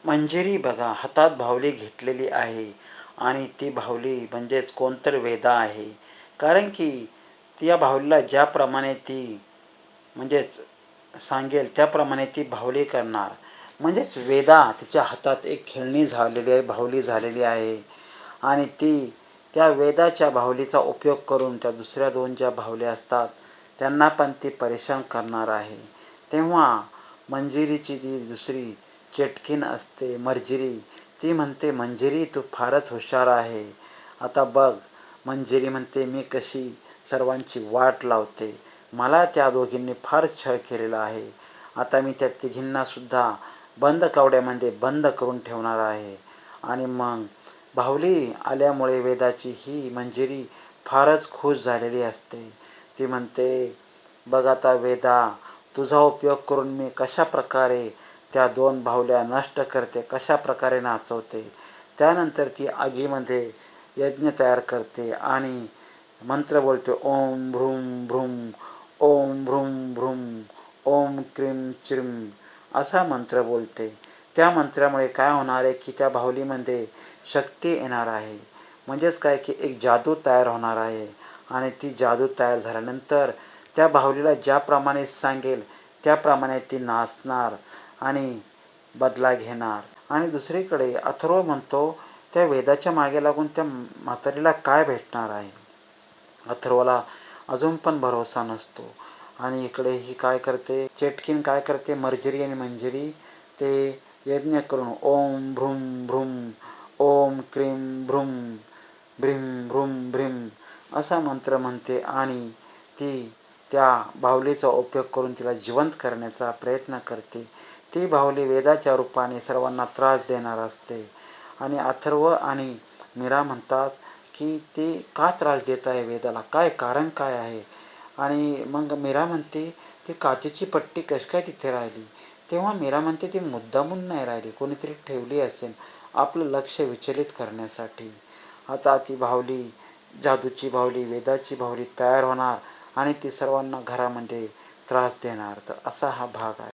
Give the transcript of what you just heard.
मंजिरी बघा हातात बाहुली घेतलेली आहे आणि ती बाहुली म्हणजेच कोणतर वेदा आहे. कारण की त्या बाहुलीला ज्याप्रमाणे ती म्हणजेच सांगेल त्याप्रमाणे ती बाहुली करणार. म्हणजेच वेदा तिच्या हातात एक खेळणी झालेली आहे, बाहुली झालेली आहे आणि ती त्या वेदाच्या बाहुलीचा उपयोग करून त्या दुसऱ्या दोन ज्या बाहुल्या असतात त्यांना पण ती परेशान करणार आहे. तेव्हा मंजिरीची जी दुसरी चेटकीण असते मर्जिरी, ती म्हणते मंजिरी तू फारच हुशार आहे. आता बघ, मंजिरी म्हणते मी कशी सर्वांची वाट लावते. मला त्या दोघींनी फार छळ केलेला आहे. आता मी त्या तिघींनासुद्धा बंद कवड्यामध्ये बंद करून ठेवणार आहे. आणि मग बाहुली आल्यामुळे वेदाची ही मंजिरी फारच खुश झालेली असते. ती म्हणते बघ आता वेदा, तुझा उपयोग करून मी कशा प्रकारे त्या दोन बाहुल्या नष्ट करते, कशा प्रकारे नाचवते. त्यानंतर ती आगीमध्ये यज्ञ तयार करते आणि मंत्र बोलते ओम भ्रूम भ्रूम, ओम भ्रूम भ्रूम, ओम क्रीम चिरीम असा मंत्र बोलते. त्या मंत्रामुळे काय होणार आहे की त्या बाहुलीमध्ये शक्ती येणार आहे. म्हणजेच काय की एक जादू तयार होणार आहे आणि ती जादू तयार झाल्यानंतर त्या बाहुलीला ज्याप्रमाणे सांगेल त्याप्रमाणे ती नाचणार आणि बदला घेणार. आणि दुसरीकडे अथर्व म्हणतो त्या वेदाच्या मागे लागून त्या म्हातारीला काय भेटणार आहे. अथर्वला अजून पण भरोसा नसतो. आणि इकडे ही काय करते, चेटकीन काय करते, मर्जिरी आणि मंजिरी ते यज्ञ करून ओम भ्रूम भ्रूम, ओम क्रीम भ्रूम, भ्रीम भ्रूम भ्रीम असा मंत्र म्हणते आणि ती त्या बाहुलीचा उपयोग करून तिला जिवंत करण्याचा प्रयत्न करते. ती बाहुली वेदाच्या रूपाने सर्वांना त्रास देणार असते. आणि अथर्व आणि मीरा म्हणतात की ते का त्रास देत आहे वेदाला, काय कारण काय आहे. आणि मग मीरा म्हणते ती काचेची पट्टी कशी काय तिथे राहिली. तेव्हा मीरा म्हणते ती मुद्दामून नाही राहिली, कोणीतरी ठेवली असेल आपलं लक्ष विचलित करण्यासाठी. आता ती बाहुली, जादूची बाहुली, वेदाची बाहुली तयार होणार आणि ती सर्वांना घरामध्ये त्रास देणार. तर असा हा भाग आहे.